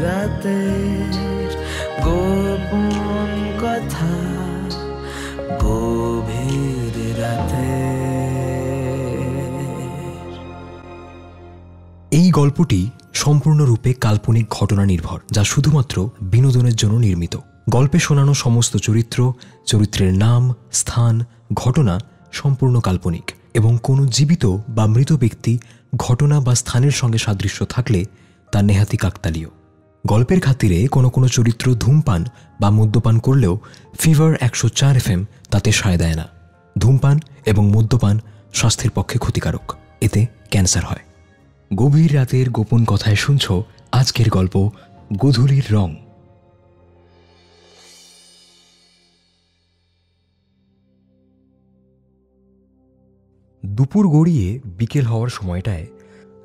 রাতের গোপন কথা, গভীর রাতে। এই গল্পটি সম্পূর্ণরূপে কাল্পনিক ঘটনা নির্ভর, যা শুধুমাত্র বিনোদনের জন্য নির্মিত। গল্পে শোনানো সমস্ত চরিত্র, চরিত্রের নাম, স্থান, ঘটনা সম্পূর্ণ কাল্পনিক এবং কোনো জীবিত বা মৃত ব্যক্তি, ঘটনা বা স্থানের সঙ্গে সাদৃশ্য থাকলে তা নেহাতি কাকতালীয়। গল্পের খাতিরে কোনো কোনো চরিত্র ধূমপান বা মদ্যপান করলেও ফিভার 104 FM তাতে সায় দেয় না। ধূমপান এবং মদ্যপান স্বাস্থ্যের পক্ষে ক্ষতিকারক, এতে ক্যান্সার হয়। গভীর রাতের গোপন কথায় শুনছ আজকের গল্প গোধূলির রং। দুপুর গড়িয়ে বিকেল হওয়ার সময়টায়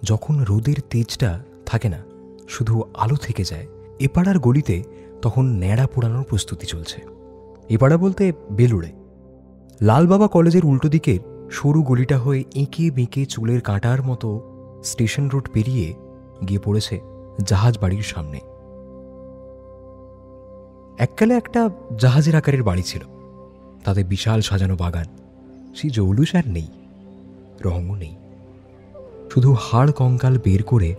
যখন রোদের তেজটা থাকে না, শুধু আলো থেকে যায়, এপাড়ার গলিতে তখন ন্যাড়া পোড়ানোর প্রস্তুতি চলছে। এপাড়া বলতে বেলুড়ে। লালবাবা কলেজের উল্টো দিকের সরু গলিটা হয়ে এঁকে বেঁকে চুলের কাঁটার মতো স্টেশন রোড পেরিয়ে গিয়ে পড়েছে জাহাজ বাড়ির সামনে। এককালে একটা জাহাজের আকারের বাড়ি ছিল, তাতে বিশাল সাজানো বাগান। সেই জৌলুস আর নেই, রঙও নেই, শুধু হাড় কঙ্কাল বের করে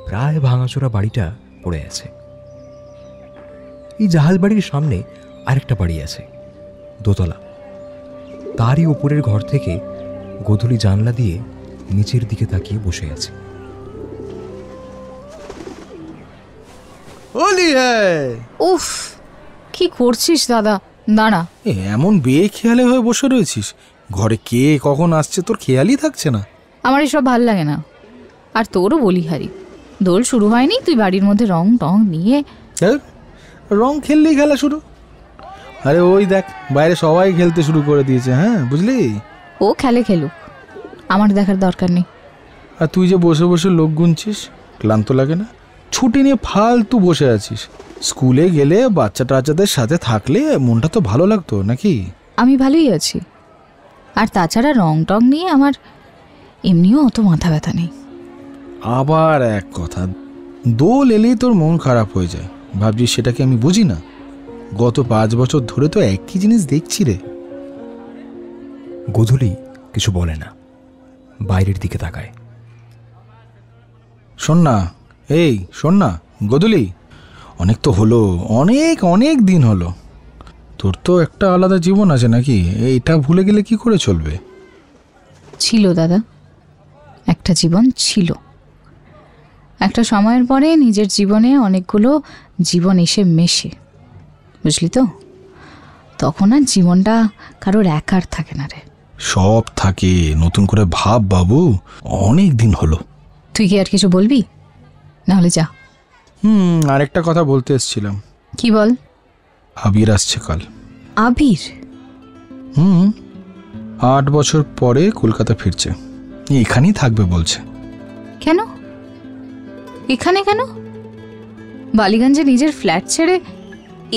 প্রায় ভাঙাচোরা বাড়িটা পড়ে আছে। এই জাহাজ বাড়ির সামনে আরেকটা বাড়ি আছে, দোতলা। তারই ওপরের ঘর থেকে গোধূলি জানলা দিয়ে নিচের দিকে তাকিয়ে বসে আছে। উফ, কি করছিস দাদা? দাঁড়া। এমন বেখেয়ালে হয়ে বসে রয়েছিস, ঘরে কে কখন আসছে তোর খেয়ালই থাকছে না। আমার এসব ভাল লাগে না। আর তোরও বলি হারি, দোল শুরু হয়নি, তুই বাড়ির মধ্যে রং টং নিয়ে। রং খেললেই খেলা শুরু। আরে ওই দেখ, বাইরে সবাই খেলতে শুরু করে দিয়েছে। হ্যাঁ বুঝলি, ও খেলে খেলুক, আমার দেখার দরকার নেই। আর তুই যে বসে বসে লোক গুনছিস, ক্লান্ত লাগে না? ছুটি নিয়ে ফালতু বসে আছিস। স্কুলে গেলে বাচ্চা টাচ্চাদের সাথে থাকলে মনটা তো ভালো লাগতো নাকি? আমি ভালোই আছি, আর তাছাড়া রং টং নিয়ে আমার এমনিও অত মাথা ব্যথা নেই। আবার এক কথা, দোল এলেই তোর মন খারাপ হয়ে যায়। ভাবছিস সেটাকে আমি বুঝি না? গত 5 বছর ধরে তো একই জিনিস দেখছি রে। গোধূলি কিছু বলে না, বাইরের দিকে তাকায়। শোন না, এই শোন না গোধূলি, অনেক তো হলো, অনেক অনেক দিন হলো। তোর তো একটা আলাদা জীবন আছে নাকি? এইটা ভুলে গেলে কি করে চলবে? ছিল দাদা, একটা জীবন ছিল। একটা সময়ের পরে নিজের জীবনে অনেকগুলো জীবন এসে মেশে, বুঝলি তো? তখন আর জীবনটা কারোর একার থাকে না রে। সব থাকে, নতুন করে ভাব বাবু, অনেক দিন হলো। তুই কি আর কিছু বলবি? নাহলে যা। আরেকটা কথা বলতে এসেছিলাম। কি বল? আবির আসছে কাল। আবির? 8 বছর পরে কলকাতা ফিরছে, এখানেই থাকবে বলছে। কেন এখানে? কেন বালিগঞ্জে নিজের ফ্ল্যাট ছেড়ে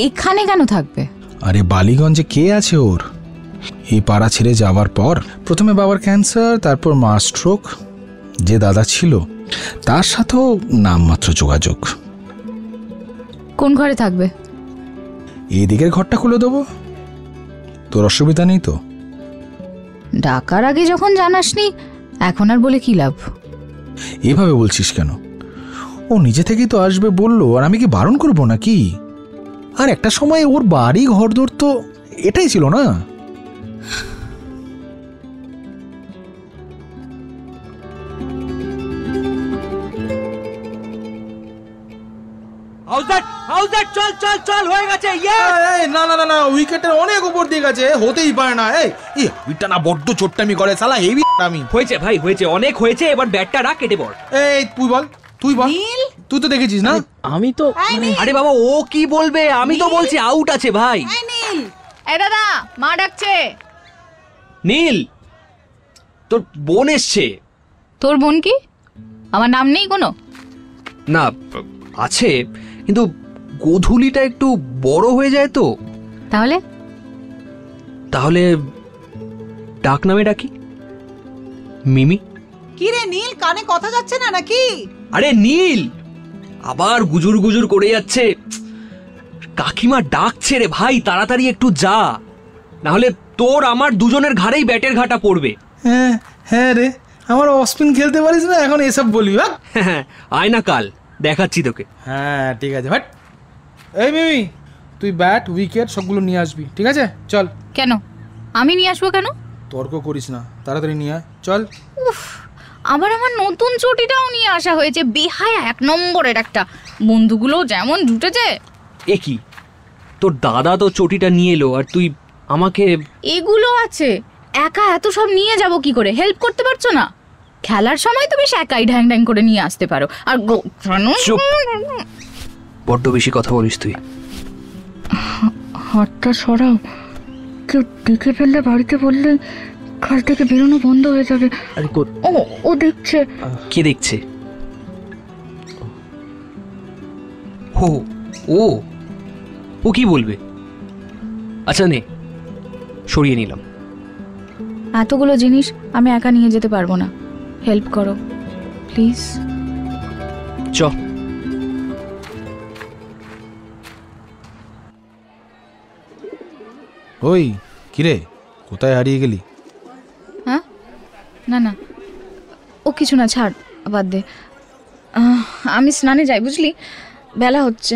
এখানে কেন থাকবে? আরে বালিগঞ্জে কে আছে ওর? এই পাড়া ছেড়ে যাওয়ার পর প্রথমে বাবার ক্যান্সার, তারপর মা স্ট্রোক। যে দাদা ছিল তার সাথেও নামমাত্র যোগাযোগ। কোন ঘরে থাকবে? এই দিকের ঘরটা খুলে দেবো, তোর অসুবিধা নেই তো? ডাকার আগে যখন জানাসনি, এখন আর বলে কি লাভ? এভাবে বলছিস কেন? ও নিজে থেকেই তো আসবে বললো, আর আমি কি বারণ করবো নাকি? আর একটা সময় ওর বাড়ি ঘরদোর তো এটাই ছিল না? চল চল চল, হয়ে গেছে। না না না, উইকেটের অনেক উপর দিয়ে গেছে, হতেই পারে না। এই উইকটা না বড্ড চোট্টামি করে শালা, হেভি আমি। হয়েছে ভাই, হয়েছে, অনেক হয়েছে, এবার ব্যাটটা রাখ, কেটে পড়। এই তুই বল। তুই তো দেখেছিস না? আমি তো, আরে বাবা ও কি বলবে, আমি তো বলছি আউট আছে ভাই। নীল, এই দাদা, মা ডাকছে। নীল, তোর বোন এসছে। তোর বোন কি? আমার নাম নেই কোনো? না আছে, কিন্তু গোধূলিটা একটু বড় হয়ে যায় তো। তাহলে ডাক নামে ডাকি, মিমি। কি রে নীল, কানে কথা যাচ্ছে না নাকি? আরে নীল, আবার গুজুর গুজুর করে যাচ্ছে। কাকিমা ডাকছে রে ভাই, তাড়াতাড়ি একটু যা, না হলে তোর আমার দুজনের ঘাড়েই ব্যাটের ঘাটা পড়বে। হ্যাঁ হ্যাঁ রে, আমার অফস্পিন খেলতে পারিস না, এখন এসব বলবি? হ্যাঁ, আয় না কাল, দেখাচ্ছি তোকে। হ্যাঁ ঠিক আছে, বাট এই মিমি, তুই ব্যাট উইকেট সবগুলো নিয়ে আসবি, ঠিক আছে? চল। কেন আমি নিয়ে আসবো? কেন তর্ক করিস না, তাড়াতাড়ি নিয়ে আয়, চল। উফ, আবার আমার নতুন চটিটাও নিয়ে আসা হয়েছে। বেহায়া এক নম্বরের একটা। বন্ধুগুলো যেমন জুটেছে। এ কি, তোর দাদা তো চটিটা নিয়ে এলো আর তুই আমাকে? এগুলো আছে, একা এত সব নিয়ে যাব কি করে? হেল্প করতে পারছো না? খেলার সময় তো বেশ একাই ঢ্যাং ঢ্যাং করে নিয়ে আসতে পারো। আর চুপ, বড্ড বেশি কথা বলিস তুই। হাতটা সরাও, কেউ দেখে ফেললে বাড়িতে বললে কাল থেকে বেরোনো বন্ধ হয়ে যাবে। ও দেখছে। কে দেখছে? ও ও ও কি বলবে? আচ্ছা নে, সরিয়ে নিলাম। এতগুলো জিনিস আমি একা নিয়ে যেতে পারবো না, হেল্প করো প্লিজ। চ। ওই কিরে, কোথায় হারিয়ে গেলি? হ্যাঁ, না না, ও কিছু না, ছাড়, বাদ দে। আমি স্নানে যাই, বুঝলি, বেলা হচ্ছে।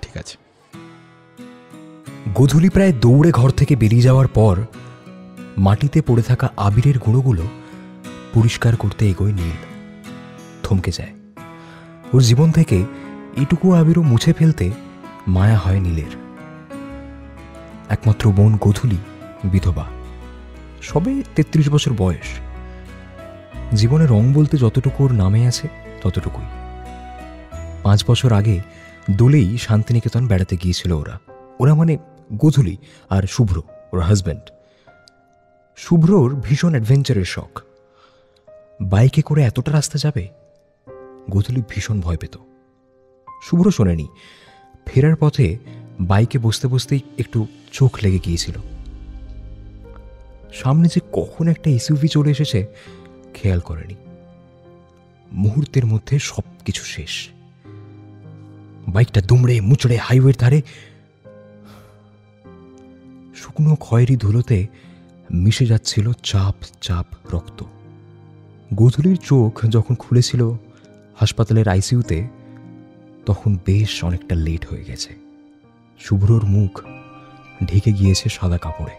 ঠিক আছে। গোধূলি প্রায় দৌড়ে ঘর থেকে বেরিয়ে যাওয়ার পর মাটিতে পড়ে থাকা আবিরের গুঁড়োগুলো পরিষ্কার করতে এগোয় নীল। থমকে যায়। ওর জীবন থেকে এটুকু আবিরও মুছে ফেলতে মায়া হয় নীলের। একমাত্র বোন গোধূলি বিধবা, সবে 33 বছর বয়স। জীবনে রং বলতে যতটুকু ওর নামে আছে ততটুকুই। 5 বছর আগে দোলেই শান্তিনিকেতন বেড়াতে গিয়েছিল ওরা মানে গোধূলি আর শুভ্র, ওর হাজব্যান্ড। শুভ্রর ভীষণ অ্যাডভেঞ্চারের শখ। বাইকে করে এতটা রাস্তা যাবে গোধূলি ভীষণ ভয় পেত। শুভ্র শোনেনি। ফেরার পথে বাইকে বসতে বসতেই একটু চোখ লেগে গিয়েছিল। সামনে যে কখন একটা এসইউভি চলে এসেছে খেয়াল করেনি। মুহূর্তের মধ্যে সব কিছু শেষ। বাইকটা দুমড়ে মুচড়ে হাইওয়ের ধারে। শুকনো খয়েরি ধুলোতে মিশে যাচ্ছিল চাপ চাপ রক্ত। গোধূলির চোখ যখন খুলেছিল হাসপাতালের আইসিইউতে, তখন বেশ অনেকটা লেট হয়ে গেছে। শুভ্রর মুখ ঢেকে গিয়েছে সাদা কাপড়ে।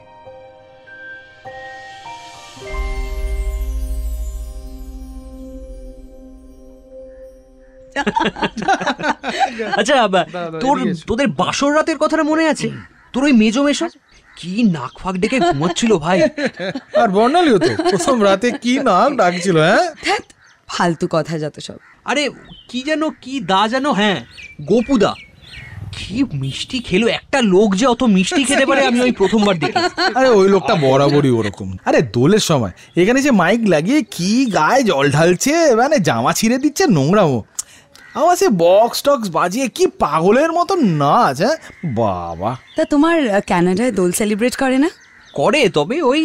আচ্ছা, তোদের বাসর রাতের কথাটা মনে আছে? তোর ওই মেজো মেশো কি নাক ফাঁক ডেকে ঘুমাচ্ছিল ভাই। আর বর্ণালীও তো প্রথম রাতে কি নাক ডাকছিল। হ্যাঁ, ফালতু কথা যত সব। আরে কি যেন, কি দা যেন, হ্যাঁ গোপুদা, কি মিষ্টি খেলো। একটা লোক যে অত মিষ্টি খেতে পারে আমি ওই প্রথমবার দেখি। আরে ওই লোকটা বরাবরই ওরকম। আরে দোলের সময় এখানে যে মাইক লাগিয়ে কি গায়ে জল ঢালছে, মানে জামা ছিঁড়ে দিচ্ছে, নোংরামো। আমার সে বক্স টক্স বাজিয়ে কি পাগলের মতো নাচ। হ্যাঁ বাবা। তা তোমার কানাডায় দোল সেলিব্রেট করে না? করে, তবে ওই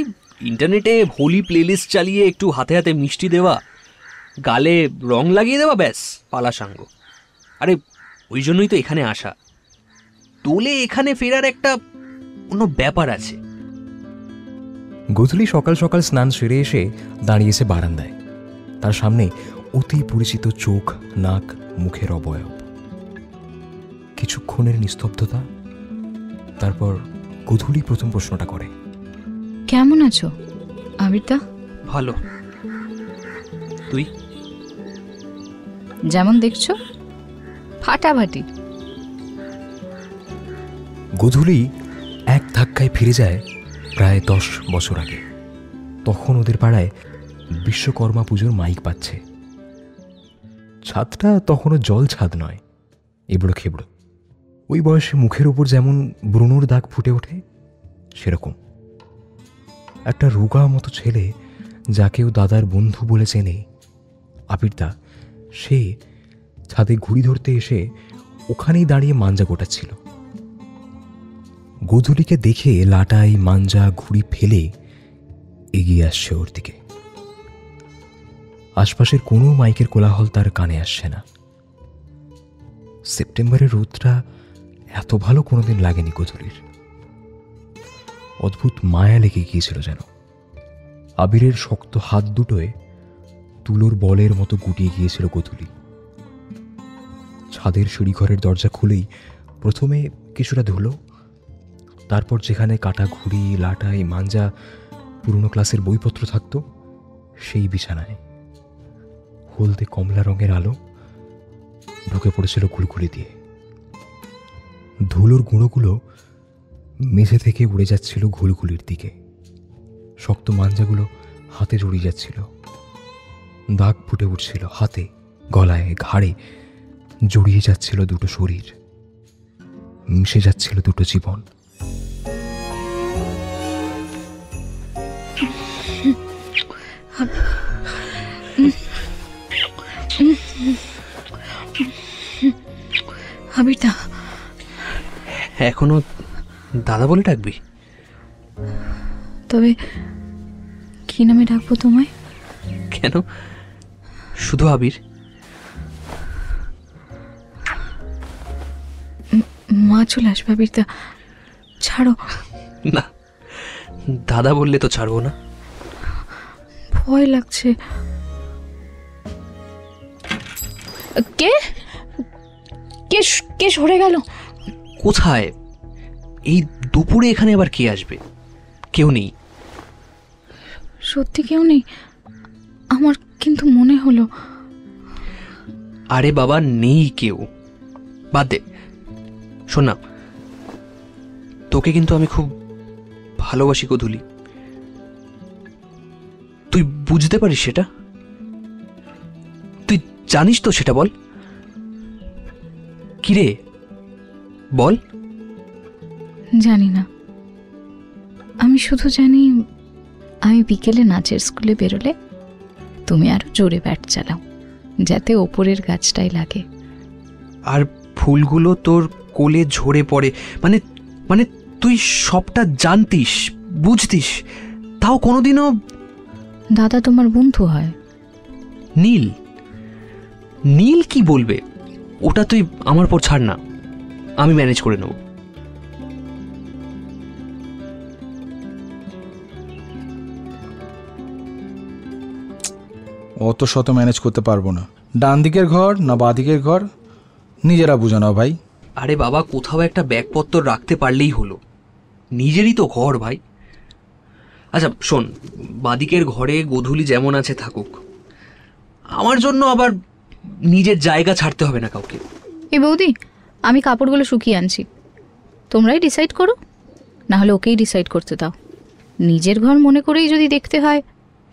ইন্টারনেটে হোলি প্লেলিস্ট চালিয়ে একটু হাতে হাতে মিষ্টি দেওয়া, গালে রং লাগিয়ে দেওয়া, ব্যাস পালা সাঙ্গ। আরে ওই জন্যই তো এখানে আসা। দোলে এখানে ফেরার একটা অন্য ব্যাপার আছে। গোধূলি সকাল সকাল স্নান সেরে এসে দাঁড়িয়েছে বারান্দায়। তার সামনে অতি পরিচিত চোখ, নাক, মুখের অবয়ব। কিছুক্ষণের নিস্তব্ধতা। তারপর গোধূলি প্রথম প্রশ্নটা করে, কেমন আছো আবিরদা? ভালো। তুই? যেমন দেখছো, ফাটাফাটি। গোধূলি এক ধাক্কায় ফিরে যায় প্রায় 10 বছর আগে। তখন ওদের পাড়ায় বিশ্বকর্মা পুজোর মাইক পাচ্ছে। ছাদটা তখনও জল ছাদ নয়, এবড়ো খেবড়ো। ওই বয়সে মুখের উপর যেমন ব্রণর দাগ ফুটে ওঠে, সেরকম একটা রোগা মতো ছেলে, যাকেও দাদার বন্ধু বলে চেনে, আবিরদা, সে ছাদে ঘুড়ি ধরতে এসে ওখানেই দাঁড়িয়ে মাঞ্জা গোটাচ্ছিল। গোধূলিকে দেখে লাটাই, মাঞ্জা, ঘুড়ি ফেলে এগিয়ে আসছে ওর দিকে। আশপাশের কোনো মাইকের কোলাহল তার কানে আসছে না। সেপ্টেম্বরের রোদটা এত ভালো কোনোদিন লাগেনি গোধূলির। অদ্ভুত মায়া লেগে গিয়েছিল যেন। আবিরের শক্ত হাত দুটোয় তুলোর বলের মতো গুটিয়ে গিয়েছিল গোধূলি। ছাদের সিঁড়িঘরের দরজা খুলেই প্রথমে কিছুটা ধুলো, তারপর যেখানে কাটা ঘুড়ি, লাটাই, মাঞ্জা, পুরনো ক্লাসের বইপত্র থাকতো সেই বিছানায় হলদে কমলা রঙের আলো ঢুকে পড়েছিল গুলগুলি দিয়ে। ধুলোর গুঁড়োগুলো মেঝে থেকে উড়ে যাচ্ছিল ঘুলগুলির দিকে। শক্ত মাঞ্জাগুলো হাতে জড়িয়ে যাচ্ছিল, দাগ ফুটে উঠছিল হাতে, গলায়, ঘাড়ে। জড়িয়ে যাচ্ছিল দুটো শরীর, মিশে যাচ্ছিল দুটো জীবন। আবিরদা, এখনো দাদা বলে ডাকবি? তবে কি নামে ডাকবো তোমায়? কেন, শুধু আবির? মা চলে আসবে আবিরদা, ছাড়ো। না, দাদা বললে তো ছাড়বো না। ভয় লাগছে। কে কে কে সরে গেল? কোথায়? এই দুপুরে এখানে আবার কে আসবে? কেউ নেই। সত্যি কেউ নেই? আমার কিন্তু মনে হলো। আরে বাবা, নেই কেউ, বাদ দে। শোন না, তোকে কিন্তু আমি খুব ভালোবাসি গোধূলি। তুই বুঝতে পারিস সেটা? তুই জানিস তো সেটা? বল কিরে, বল। জানি না, আমি শুধু জানি আমি বিকেলে নাচের স্কুলে বেরোলে তুমি আরো জোরে ব্যাট চালাও, যাতে ওপরের গাছটাই লাগে। আর ফুলগুলো তোর কোলে ঝরে পড়ে, মানে মানে তুই সবটা জানতিস, বুঝতিস, তাও কোনোদিনও। দাদা তোমার বন্ধু হয়। নীল? নীল কি বলবে? ওটা তুই আমার পর ছাড় না, আমি ম্যানেজ করে নেব। অত শত ম্যানেজ করতে পারবো না। ডান দিকের ঘর না বাঁ দিকের ঘর নিজেরা বুঝে নাও ভাই। আরে বাবা, কোথাও একটা ব্যাগপত্র রাখতে পারলেই হলো, নিজেরই তো ঘর ভাই। আচ্ছা শোন, বাদিকের ঘরে গোধূলি যেমন আছে থাকুক, আমার জন্য আবার নিজের জায়গা ছাড়তে হবে না কাউকে। এই বৌদি, আমি কাপড়গুলো শুকিয়ে আনছি, তোমরাই ডিসাইড করো, না হলে ওকেই ডিসাইড করতে দাও। নিজের ঘর মনে করেই যদি দেখতে হয়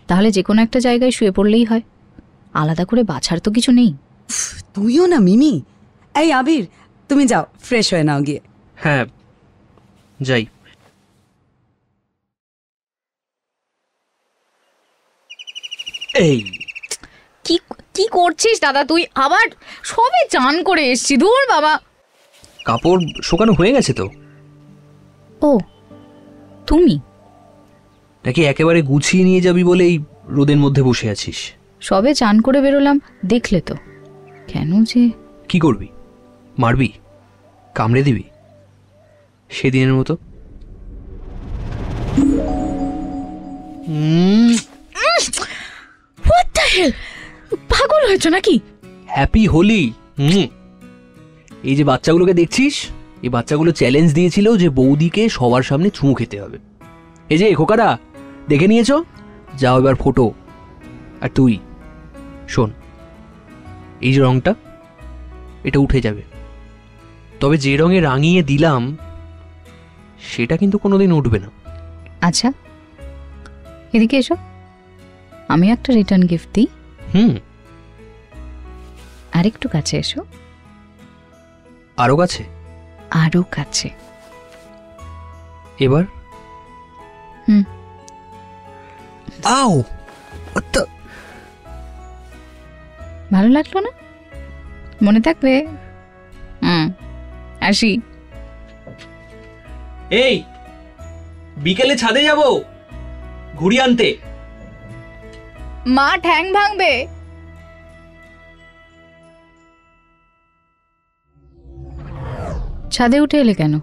তাহলে যে কোনো একটা জায়গায় শুয়ে পড়লেই হয়, আলাদা করে বাছার তো কিছু নেই। তুইও না মিমি। এই আবির, তুমি যাও, ফ্রেশ হয়ে নাও গিয়ে। হ্যাঁ যাই। এই কি কি করছিস দাদা তুই? আবার সবে চান করে এসছি, দূর বাবা। কাপড় শুকানো হয়ে গেছে তো? ও তুমি নাকি একেবারে গুছিয়ে নিয়ে যাবি বলেই রোদের মধ্যে বসে আছিস? সবে চান করে বেরোলাম, দেখলে তো। কেন যে কি করবি? মারবি? কামড়ে দিবি সেদিনের মতো? পাগল হয়েছ নাকি? হ্যাপি হোলি। এই যে বাচ্চাগুলোকে দেখছিস, এই বাচ্চাগুলো চ্যালেঞ্জ দিয়েছিল যে বৌদিকে সবার সামনে চুমু খেতে হবে। এই যে খোকারা, দেখে নিয়েছো, যাও এবার ফোটো। আর তুই শোন, এই যে রংটা, এটা উঠে যাবে, তবে যে রঙে রাঙিয়ে দিলাম সেটা কিন্তু কোনোদিন উঠবে না। আচ্ছা এদিকে এসো, আমি একটা রিটার্ন গিফট দিই। আরেকটু কাছে এসো। আরো কাছে? আরো কাছে। এবার আও, ভালো লাগলো না? মনে থাকবে? আসি। এই বিকেলে ছাদে যাব ঘুড়ি আনতে। মা ঠ্যাং ভাঙবে। ছাদে উঠে এলে কেন?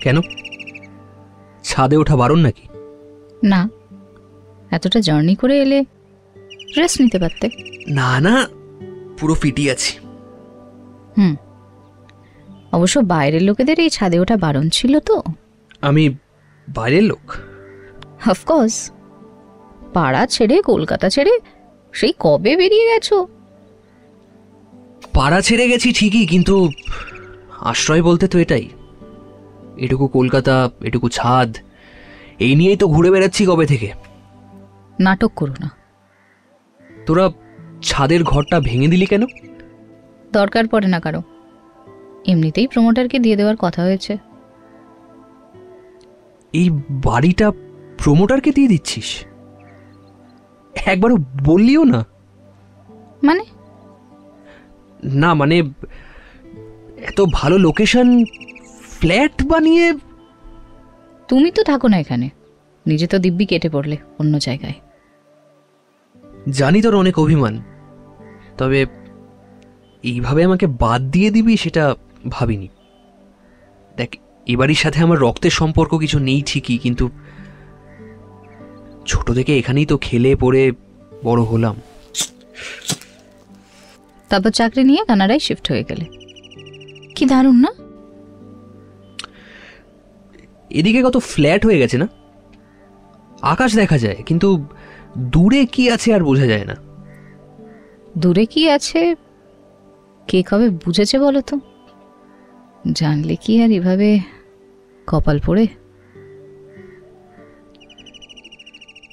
কেন, ছাদে ওঠা বারণ নাকি? না, এতটা জার্নি করে এলে রেস্ট নিতে পারতে। না না, পুরো ফিটি আছি। অবশ্য বাইরের লোকেদের এই ছাদে ওঠা বারণ ছিল তো। আমি বাইরের লোক? অফকোর্স, পাড়া ছেড়ে কলকাতা ছেড়ে সেই কবে বেরিয়ে গেছো? পাড়া ছেড়ে গেছি ঠিকই, কিন্তু আশ্রয় বলতে তো এটাই। এটুকু কলকাতা, এটুকু ছাদ, এই নিয়েই তো ঘুরে বেড়াচ্ছি কবে থেকে। নাটক করো না। তোরা ছাদের ঘরটা ভেঙে দিলি কেন? দরকার পড়ে না কারো, এমনিতেই প্রমোটারকে দিয়ে দেওয়ার কথা হয়েছে। এই বাড়িটা প্রমোটারকে দিয়ে দিচ্ছিস? একবারও বললিও না? মানে? না মানে, এত ভালো লোকেশন, ফ্ল্যাট বানিয়ে। তুমি তো থাকো না এখানে, নিজে তো দিব্যি কেটে পড়লে অন্য জায়গায়। জানি তোর অনেক অভিমান, তবে এইভাবে আমাকে বাদ দিয়ে দিবি সেটা ভাবিনি। দেখ, এবারই সাথে আমার রক্তের সম্পর্ক কিছু নেই ঠিকই, কিন্তু ছোট থেকে এখানেই তো খেলে পড়ে বড় হলাম। তারপর চাকরি নিয়ে কানাডায় শিফট হয়ে গেলে, কি দারুণ না? এদিকে কত ফ্ল্যাট হয়ে গেছে না, আকাশ দেখা যায়, কিন্তু দূরে কি আছে আর বোঝা যায় না। দূরে কি আছে কে কবে বুঝেছে বলো তো? জানলে কি আর এভাবে কপাল পড়ে?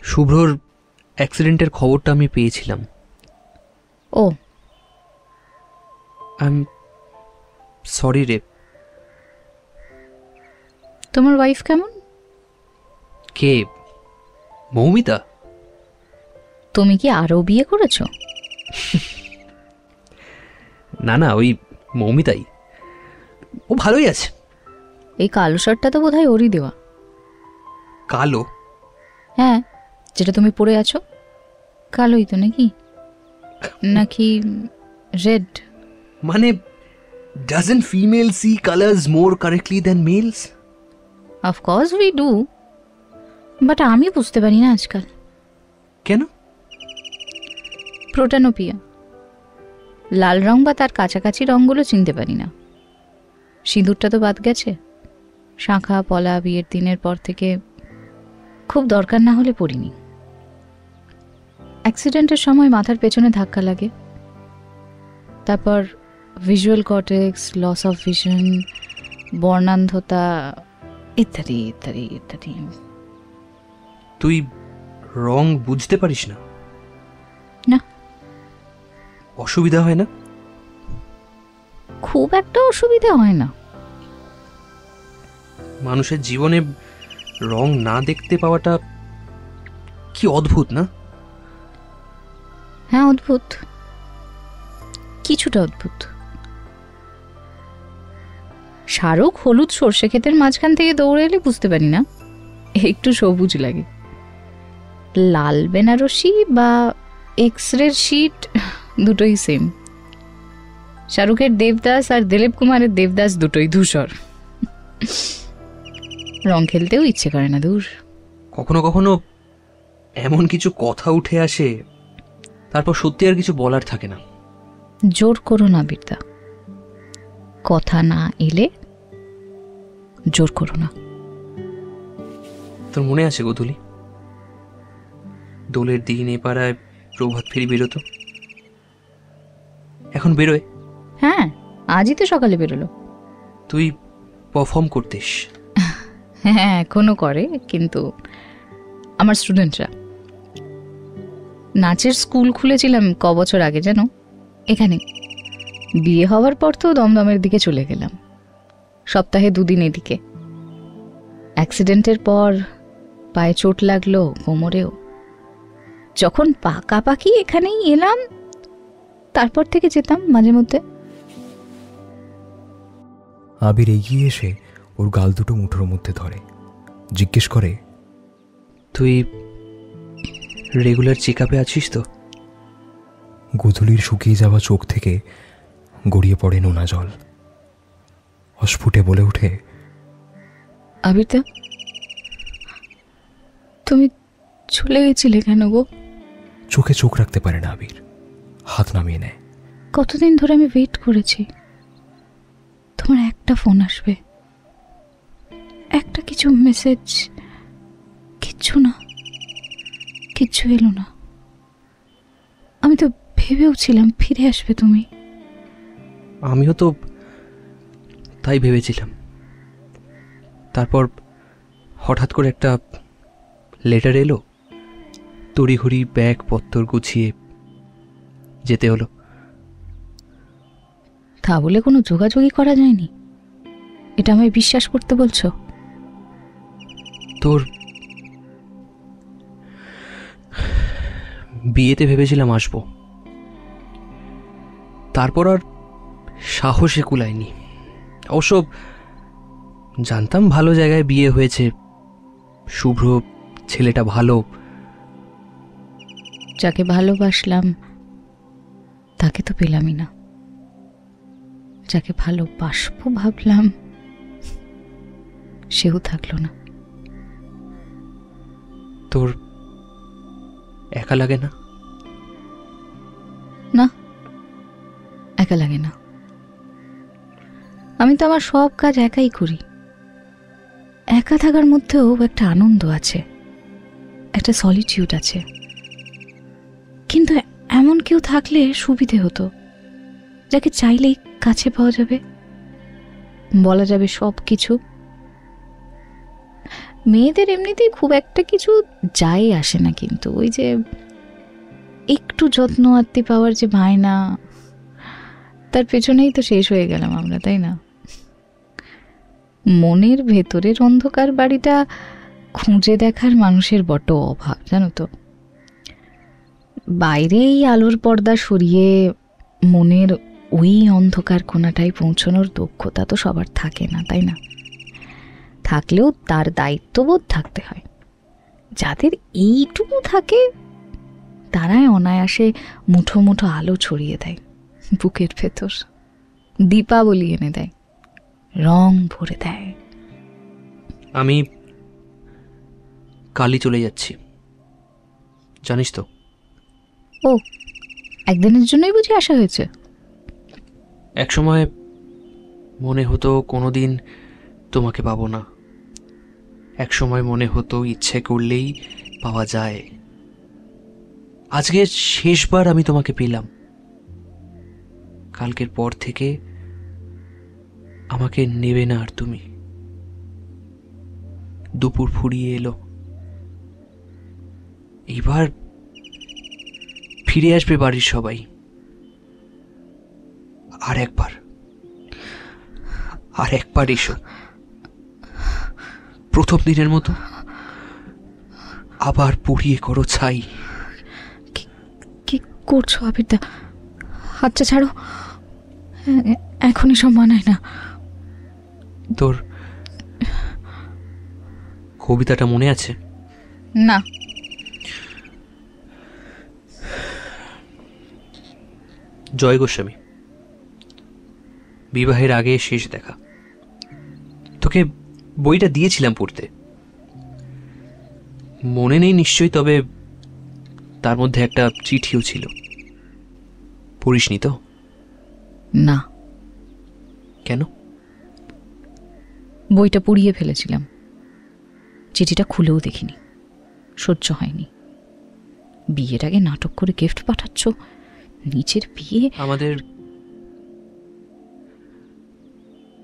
শুভ্রর অ্যাক্সিডেন্টের খবরটা আমি পেয়েছিলাম। ও, আই এম সরি রে। তোমার ওয়াইফ কেমন? কে? মৌমিতা? তুমি কি আরও বিয়ে করেছো? না না, ওই মৌমিতাই। ও ভালোই আছে। এই কালো শার্টটা তো বোধহয় ওরই দেওয়া। কালো? হ্যাঁ, যেটা তুমি পরে আছো কালোই তো নাকি? নাকি রেড? মানে, doesn't females see colors more correctly than males? Of course we do, but আমি বুঝতে পারি না আজকাল। কেন? প্রোটানোপিয়া, লাল রং বা তার কাছাকাছি রঙগুলো চিনতে পারি না। সিঁদুরটা তো বাদ গেছে, শাঁখা পলা বিয়ের দিনের পর থেকে খুব দরকার না হলে পড়িনি। অ্যাক্সিডেন্টের সময় মাথার পেছনে ধাক্কা লাগে, তারপর visual cortex, loss of vision, বর্ণান্ধতা, ইত্যাদি ইত্যাদি ইত্যাদি। তুই রং বুঝতে পারিস না? না। অসুবিধা হয় না? খুব একটা অসুবিধা হয় না। মানুষের জীবনে রং না দেখতে পাওয়াটা কি অদ্ভুত না? হ্যাঁ, অদ্ভুত, কিছুটা অদ্ভুত। শাহরুখ হলুদ সর্ষে ক্ষেতের মাঝখান থেকে দৌড়ে এলে বুঝতে পারি না, একটু সবুজ লাগে। লাল বেনারসি বা এক্সরের শিট দুটোই সেম। শাহরুখের দেবদাস আর দিলীপ কুমারের দেবদাস দুটোই ধূসর। রং খেলতেও ইচ্ছে করে না, দূর। কখনো কখনো এমন কিছু কথা উঠে আসে, তারপর সত্যি আর কিছু বলার থাকে না। জোর করো না বিদ্যা, কথা না এলে জোর করো না। তোর মনে আছে গোধূলি, দোলের দিন এ পাড়ায় প্রভাত ফেরি বেরোতো? এখন বেরোয়? হ্যাঁ, আজই তো সকালে বেরোলো। তুই পারফর্ম করতিস? হ্যাঁ, এখনো করে, কিন্তু আমার স্টুডেন্টরা। নাচের স্কুল খুলেছিলাম ক বছর আগে জানো, এখানে। বিয়ে হওয়ার পর তো দমদমের দিকে চলে গেলাম, সপ্তাহে 2 দিন এদিকে। অ্যাক্সিডেন্টের পর পায়ে চোট লাগলো, কোমরেও। যখন পাকাপাকি এখানেই এলাম, তারপর থেকে যেতাম মাঝে মধ্যে। আবির এগিয়ে এসে ওর গাল দুটো মুঠোর মধ্যে ধরে, জিজ্ঞেস করে, তুই রেগুলার চেক আপে আছিস তো? গোধূলির শুকিয়ে যাওয়া চোখ থেকে গড়িয়ে পড়ে নোনা জল। অস্ফুটে বলে ওঠে, আবিরদা, তুমি চলে গেছিলে কেন গো? চোখে চোখ রাখতে পারে না আবির, হাত নামিয়ে নেয়। কতদিন ধরে আমি ওয়েট করেছি, তোমার একটা ফোন আসবে, একটা কিছু মেসেজ, কিচ্ছু না, কিচ্ছু এলো না। আমি তো ভেবেও ছিলাম ফিরে আসবে তুমি। আমিও তো তাই ভেবেছিলাম। তারপর হঠাৎ করে একটা লেটার এলো, তড়িঘড়ি ব্যাগ পত্তর গুছিয়ে যেতে হলো। তা বলে কোনো যোগাযোগই করা যায়নি? এটা আমায় বিশ্বাস করতে বলছো? তোর বিয়েতে ভেবেছিলাম আসবো, তারপর আর সাহসে কুলায়নি। অবশ্য জানতাম ভালো জায়গায় বিয়ে হয়েছে, শুভ্র ছেলেটা ভালো। যাকে ভালোবাসলাম তাকে তো পেলামই না, যাকে ভালোবাসবো ভাবলাম সেও থাকলো না। তোর একা লাগে না? না, একা লাগে না। আমি তো আমার সব কাজ একাই করি। একা থাকার মধ্যেও একটা আনন্দ আছে, একটা সলিটিউড আছে। কিন্তু এমন কেউ থাকলে সুবিধে হতো, যাকে চাইলেই কাছে পাওয়া যাবে, বলা যাবে সব কিছু। মেয়েদের এমনিতেই খুব একটা কিছু যায় আসে না, কিন্তু ওই যে একটু যত্ন আত্মি পাওয়ার যে বায়না, তার পেছনেই তো শেষ হয়ে গেলাম আমরা, তাই না? মনের ভেতরের অন্ধকার বাড়িটা খুঁজে দেখার মানুষের বড্ড অভাব, জানো তো। বাইরেই আলোর পর্দা সরিয়ে মনের ওই অন্ধকার কোণাটায় পৌঁছানোর দক্ষতা তো সবার থাকে না, তাই না? থাকলেও তার দায়িত্ববোধ থাকতে হয়। যাদের এইটুকু থাকে তারাই অনায়াসে মুঠো মুঠো আলো ছড়িয়ে দেয় বুকের ভেতর, দীপাবলি এনে দেয়, রং ভরে দেয়। আমি কালই চলে যাচ্ছি, জানিস তো। ও, একদিনের জন্যই বুঝি আসা হয়েছে? একসময় মনে হতো কোনোদিন তোমাকে পাবো না, একসময় মনে হতো ইচ্ছে করলেই পাওয়া যায়। আজকে শেষবার আমি তোমাকে পেলাম। কালকের পর থেকে আমাকে নেবে না আর তুমি। দুপুর ফুরিয়ে এলো, এইবার ফিরে আসবে বাড়ির সবাই। আর একবার এসো, প্রথম দিনের মতো আবার পুড়িয়ে করো ছাই। কি করছো আবিরদা? হাতটা ছাড়ো, এখনই সব মানায় না। তোর কবিতাটা মনে আছে? না। জয় গোস্বামী, বিবাহের আগে শেষ দেখা। তোকে বইটা দিয়েছিলাম পড়তে, মনে নেই নিশ্চয়ই, তবে তার মধ্যে একটা চিঠিও ছিল। পড়িসনি তো? না। কেন? বইটা পুড়িয়ে ফেলেছিলাম, চিঠিটা খুলেও দেখিনি, সহ্য হয়নি। বিয়ের আগে নাটক করে গিফট পাঠাচ্ছ, নিচের বিয়ে।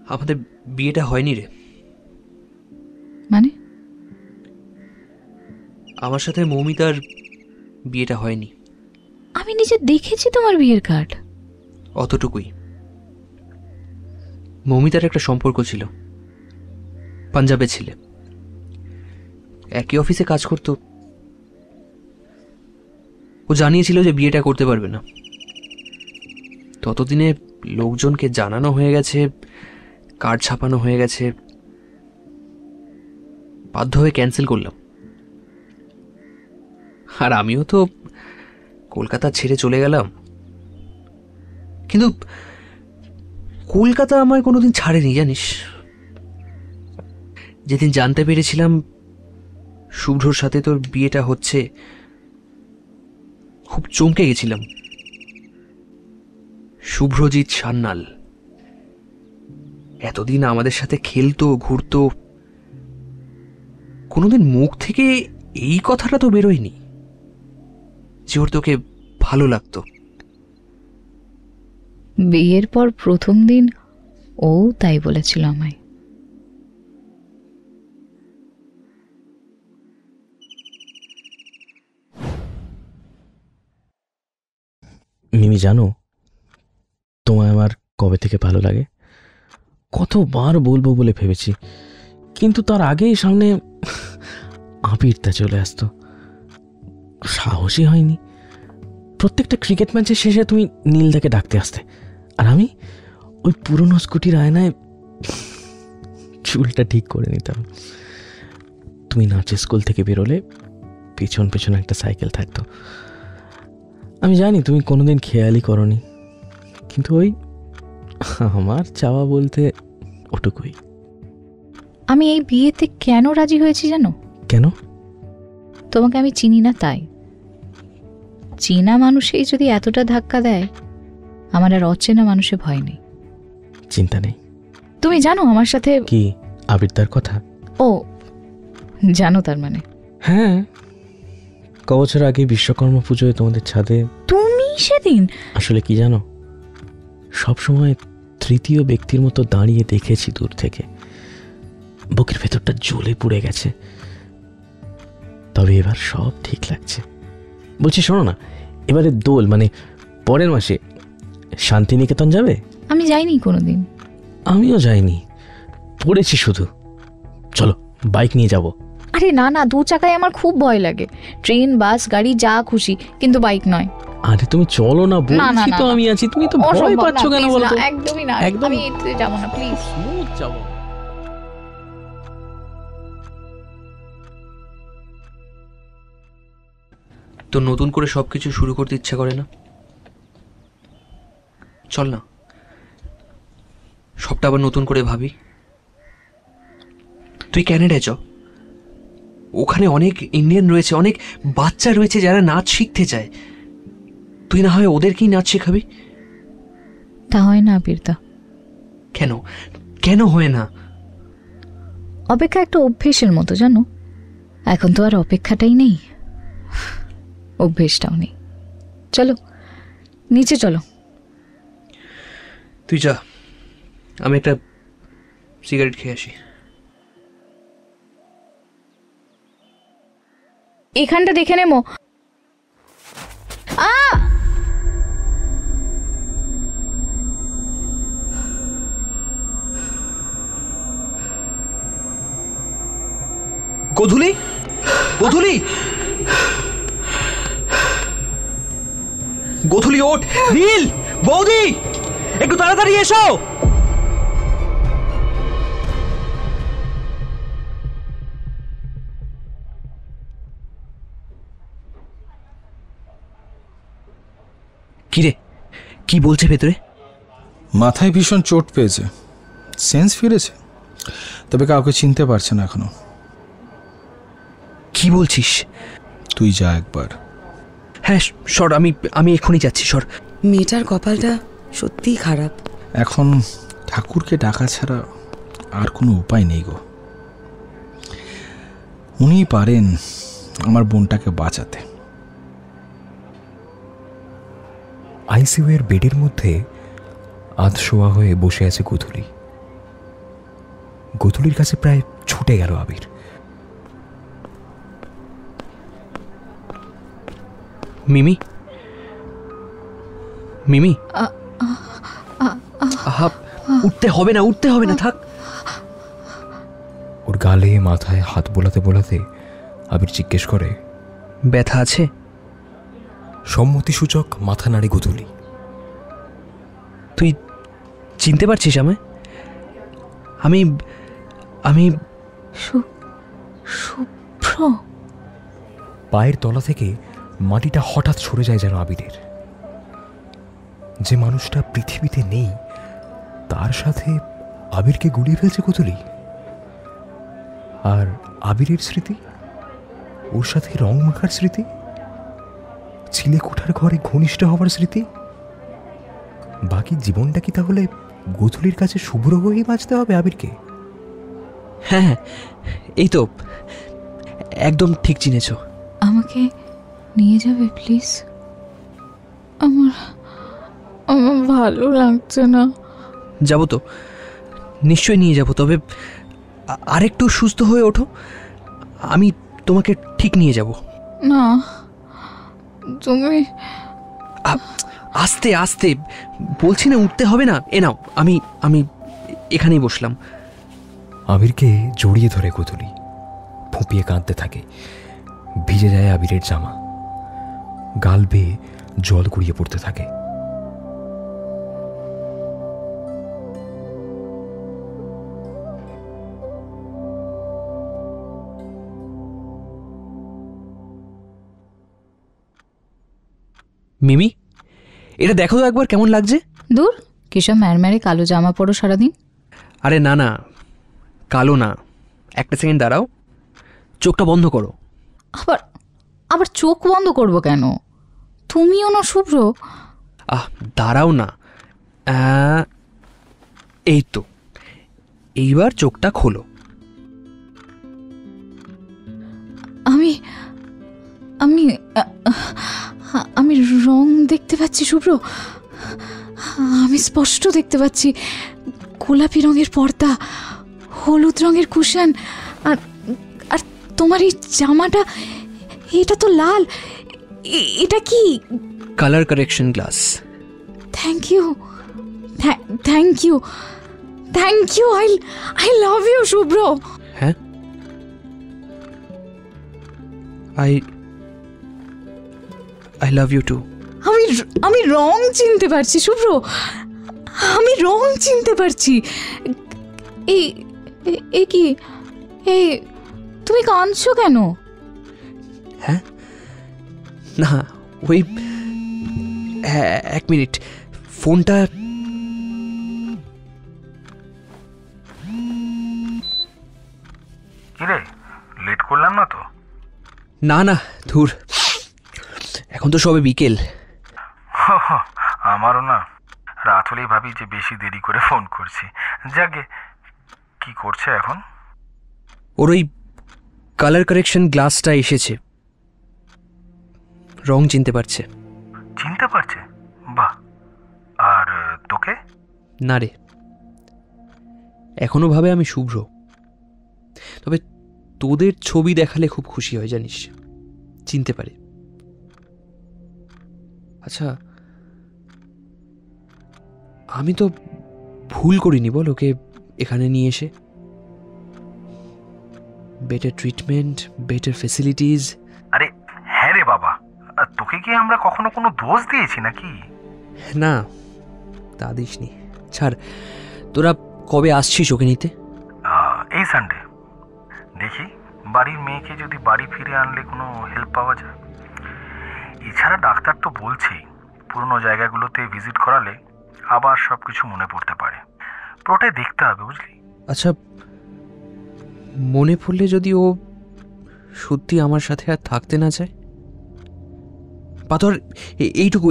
আমাদের বিয়েটা হয়নি রে। মানে? আমার সাথে মৌমিতার বিয়েটা হয়নি। আমি নিজে দেখেছি তোমার বিয়ের কার্ড। অতটুকুই। মৌমিতার একটা সম্পর্ক ছিল, পাঞ্জাবে ছেলে, একই অফিসে কাজ করত। ও জানিয়েছিল যে বিয়েটা করতে পারবে না। ততদিনে লোকজনকে জানানো হয়ে গেছে, কার্ড ছাপানো হয়ে গেছে, বাধ্য হয়ে ক্যান্সেল করলাম। আর আমিও তো কলকাতা ছেড়ে চলে গেলাম। কিন্তু কলকাতা আমায় কোনোদিন ছাড়েনি জানিস। যেদিন জানতে পেরেছিলাম শুভ্রর সাথে তোর বিয়েটা হচ্ছে, খুব চমকে গেছিলাম। শুভ্রজিৎ সান্যাল এতদিন আমাদের সাথে খেলতো, ঘুরতো, কোনোদিন মুখ থেকে এই কথাটা তো বেরোয়নি যে ওর তোকে ভালো লাগতো। বিয়ের পর প্রথম দিন ও তাই বলেছিল আমায়। মিমি, জানো তোমায় আমার কবে থেকে ভালো লাগে? কতবার বলবো বলে ভেবেছি, কিন্তু তার আগেই সামনে আবিরটা চলে আসতো, সাহসই হয়নি। প্রত্যেকটা ক্রিকেট ম্যাচের শেষে তুমি নীলদাকে ডাকতে আসতে, আর আমি ওই পুরনো স্কুটির আয়নায় চুলটা ঠিক করে নিতাম। তুমি নাচের স্কুল থেকে বেরোলে পেছন পেছন একটা সাইকেল থাকতো। আমি জানি তুমি কোনোদিন খেয়ালই করনি, কিন্তু ওই আমার চাওয়া বলতে ওটুকুই। আমি এই বিয়েতে কেন রাজি হয়েছি জানো? কেন? তোমাকে আমি চিনি না তাই। চেনা মানুষেই যদি এতটা ধাক্কা দেয়, আমার আর অচেনা মানুষে ভয় নেই। চিন্তা নেই। তুমি জানো আমার সাথে কি আবিরদার কথা? ও জানো তার মানে? হ্যাঁ, কবছর আগে বিশ্বকর্মা পুজোয় তোমাদের ছাদে। তুমি সেদিন? আসলে কি জানো, সবসময় তৃতীয় ব্যক্তির মতো দাঁড়িয়ে দেখেছি দূর থেকে, বুকের ভেতরটা জ্বলে পুড়ে গেছে। তবে এবার সব ঠিক লাগছে। বলছি শোনো না, এবারে দোল মানে পরের মাসে শান্তিনিকেতন যাবে? আমি যাইনি কোনোদিন। আমিও যাইনি, পড়েছি শুধু। চলো বাইক নিয়ে যাব। আরে না না, দু চাকায় আমার খুব ভয় লাগে। ট্রেন, বাস, গাড়ি যা খুশি, কিন্তু বাইক নয়। আরে তুমি চলো না, বলছি তো আমি আছি। তুমি তো ভয় পাচ্ছ কেন বলো তো? একদমই না, একদম আমি এতে যাব না, প্লিজ। স্মুথ যাবো। তো নতুন করে সবকিছু শুরু করতে ইচ্ছা করে না? চল না, সবটা আবার নতুন করে ভাবি। তুই ক্যানাডায় চ, ওখানে অনেক ইন্ডিয়ান রয়েছে, অনেক বাচ্চা রয়েছে যারা নাচ শিখতে চায়। তুই না হয় ওদেরকেই নাচ শেখাবি। তা হয় না বীরদা। কেন কেন হয় না? অপেক্ষা একটা অভ্যেসের মতো, জানো। এখন তো আর অপেক্ষাটাই নেই, অভ্যেসটাও নেই। চলো নিচে চলো। তুই যা, আমি একটা সিগারেট খেয়ে আসি। এখানটা দেখে নেবো। গোধূলি, গোধূলি, গোধূলি ওঠ। নীল, বৌদি, একটু তাড়াতাড়ি এসো। কিরে, কি বলছে ভেতরে? মাথায় ভীষণ চোট পেয়েছে, সেন্স ফিরেছে, তবে কাউকে চিনতে পারছে না এখনো। কি বলছিস? তুই যা একবার। হ্যাঁ সর, আমি এক্ষুনি যাচ্ছি, সর। মেয়েটার কপালটা সত্যিই খারাপ। এখন ঠাকুরকে ডাকা ছাড়া আর কোনো উপায় নেই গো। উনিই পারেন আমার বোনটাকে বাঁচাতে। আইসিইউ এর বেডের মধ্যে আধশোয়া হয়ে বসে আছে গোধূলি। গোধূলির কাছে প্রায় ছুটে গেল আবির। মিমি, মিমি, আহা, উঠতে হবে না, উঠতে হবে না, থাক। ওর গালে মাথায় হাত বোলাতে বোলাতে আবির জিজ্ঞেস করে, ব্যথা আছে? সম্মতিসূচক মাথা নাড়ে গোধূলি। তুই চিনতে পারছিস আমায়? আমি আমি শুভ্র। পায়ের তলা থেকে মাটিটা হঠাৎ সরে যায় যেন আবিরের। যে মানুষটা পৃথিবীতে নেই তার সাথে আবিরকে গুলিয়ে ফেলছে কোতলি। আর আবিরের স্মৃতি, ওর সাথে রং মাখার স্মৃতি, ছিলে কোঠার ঘরে ঘনিষ্ঠ হওয়ার স্মৃতি, বাকি জীবনটা কি তাহলে গোধূলির কাছে শুভ্র হয়েই বাঁচতে হবে আবিরকে? হ্যাঁ, এই তো একদম ঠিক চিনেছ। আমাকে নিয়ে যাবে প্লিজ? আমার আমার ভালো লাগছে না। যাব তো, নিশ্চয়ই নিয়ে যাব, তবে আরেকটু সুস্থ হয়ে ওঠো, আমি তোমাকে ঠিক নিয়ে যাব। না, তুমি আস্তে আস্তে বলছি না, উঠতে হবে না। এ নাও, আমি আমি এখানেই বসলাম। আবিরকে জড়িয়ে ধরে গোধূলি ফুঁপিয়ে কাঁদতে থাকে। ভিজে যায় আবিরের জামা, গাল বেয়ে জল গড়িয়ে পড়তে থাকে। মিমি, এটা দেখো তো একবার কেমন লাগছে। দূর, কিসব ম্যারম্যারে কালো জামা পরো সারাদিন। আরে না না, কালো না। একটা সেকেন্ড দাঁড়াও, চোখটা বন্ধ করো। আবার আবার চোখ বন্ধ করবো কেন? তুমিও না শুভ্র। দাঁড়াও না। এই তো, এইবার চোখটা খোলো। আমি আমি আমি রং দেখতে পাচ্ছি শুভ্র, আমি স্পষ্ট দেখতে পাচ্ছি। গোলাপি রঙের পর্দা, হলুদ রঙের কুশন, আর আর তোমার এই জামাটা, এটা তো লাল। এটা কি? Colour correction glass. Thank you, thank you, thank you. I love you Shubhra. হ্যাঁ, আই লাভ ইউ টু। আমি রং চিনতে পারছি শুভ্র, আমি রং চিনতে পারছি। এই কি, এই তুমি কাঁদছো কেন? হ্যাঁ না, ওই হ্যাঁ, এক মিনিট, ফোনটা। কিরে, লেট করলাম না তো? না না, ধুর, এখন তো সবে বিকেল। আমারও না, রাত হলেই ভাবি যে বেশি দেরি করে ফোন করছি। যাকে কি করছে এখন? ওর ওই কালার কারেকশন গ্লাসটা এসেছে, রং চিনতে পারছে। চিনতে পারছে? বাহ। আর তোকে? না রে, এখনো ভাবে আমি শুভ্র। তবে তোদের ছবি দেখালে খুব খুশি হয়, জানিস, চিনতে পারে। আচ্ছা, আমি তো ভুল করিনি বল ওকে এখানে নিয়ে এসে? Better treatment, better facilities. আরে হ্যাঁ রে বাবা, তোকে কি আমরা কখনো কোনো দোষ দিয়েছি নাকি? না, তা দিসনি। ছাড়, তোরা কবে আসছিস ওকে নিতে? এই সানডে। দেখি বাড়ির মেয়েকে যদি বাড়ি ফিরে আনলে কোনো হেল্প পাওয়া যায়। এছাড়া ডাক্তার তো বলছেই পুরনো জায়গাগুলোতে ভিজিট করালে আবার সব কিছু মনে পড়তে পারে। পুরোটাই দেখতে হবে, বুঝলি? আচ্ছা, মনে পড়লে যদি ও সত্যি আমার সাথে আর থাকতে না চায়? পাথর, এইটুকু,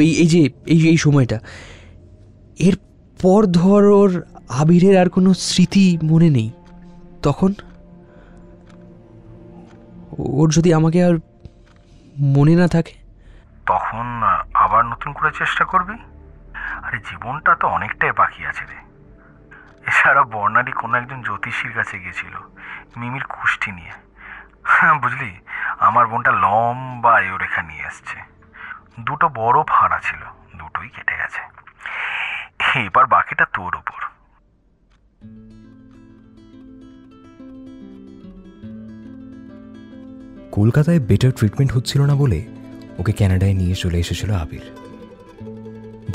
এই সময়টা, এরপর ধর ওর আবিরের আর কোনো স্মৃতি মনে নেই, তখন ওর যদি আমাকে আর মনে না থাকে, তখন আবার নতুন করে চেষ্টা করবি। আরে জীবনটা তো অনেকটাই বাকি আছে রে। এছাড়া বর্ণালী কোনো একজন জ্যোতিষীর কাছে গিয়েছিল মিমির কুষ্টি নিয়ে। বুঝলি, আমার বোনটা লম্বা আয়ুরেখা নিয়ে আসছে। দুটো বড় ফাড়া ছিল, দুটোই কেটে গেছে। এবার বাকিটা তোর উপর। কলকাতায় বেটার ট্রিটমেন্ট হচ্ছিল না বলে ওকে ক্যানাডায় নিয়ে চলে এসেছিল আবির।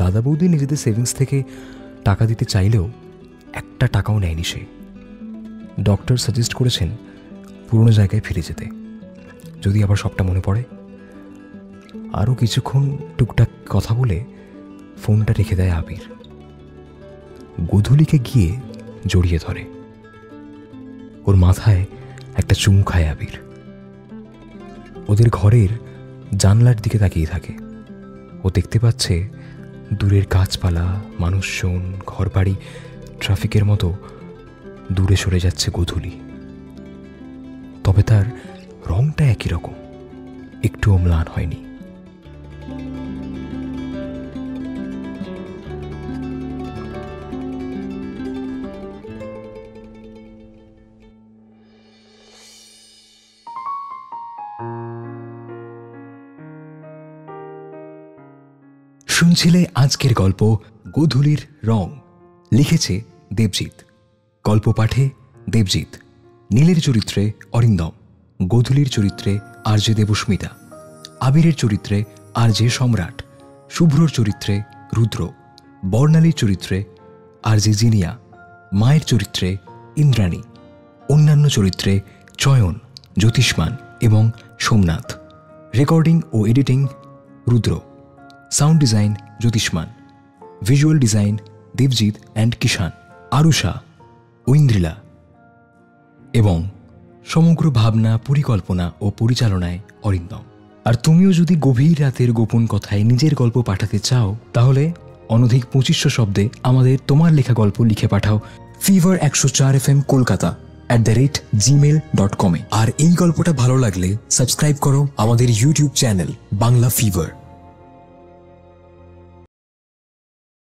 দাদা বৌদি নিজেদের সেভিংস থেকে টাকা দিতে চাইলেও একটা টাকাও নেয়নি সে। ডক্টর সাজেস্ট করেছেন পুরনো জায়গায় ফিরে যেতে, যদি আবার সবটা মনে পড়ে। আরও কিছুক্ষণ টুকটাক কথা বলে ফোনটা রেখে দেয় আবির। গোধূলিকে গিয়ে জড়িয়ে ধরে। ওর মাথায় একটা চুম খায় আবির। ওদের ঘরের জানলার দিকে তাকিয়ে থাকে। ও দেখতে পাচ্ছে দূরের গাছপালা, মানুষজন, ঘরবাড়ি ট্রাফিকের মতো দূরে সরে যাচ্ছে গোধূলি। তবে তার রংটা একই রকম, একটুও ম্লান হয়নি। শুনছিলে আজকের গল্প গোধূলির রং। লিখেছে দেবজিৎ, গল্প পাঠে দেবজিৎ, নীলের চরিত্রে অরিন্দম, গোধূলির চরিত্রে আরজে দেবস্মিতা, আবিরের চরিত্রে আরজে সম্রাট, শুভ্রর চরিত্রে রুদ্র, বর্ণালীর চরিত্রে আরজে জিনিয়া, মায়ের চরিত্রে ইন্দ্রাণী, অন্যান্য চরিত্রে চয়ন, জ্যোতিষ্মান এবং সোমনাথ। রেকর্ডিং ও editing Rudra, sound design Jyotishman, visual design Debjit and Kishan, Arusha, Aindrila এবং সমগ্র ভাবনা, পরিকল্পনা ও পরিচালনায় অরিন্দম। আর তুমিও যদি গভীর রাতের গোপন কথায় নিজের গল্প পাঠাতে চাও তাহলে অনধিক 2500 শব্দে আমাদের তোমার লেখা গল্প লিখে পাঠাও fever 104 FM কলকাতা @gmail.com। আর এই গল্পটা ভালো লাগলে সাবস্ক্রাইব করো আমাদের ইউটিউব চ্যানেল বাংলা ফিভার।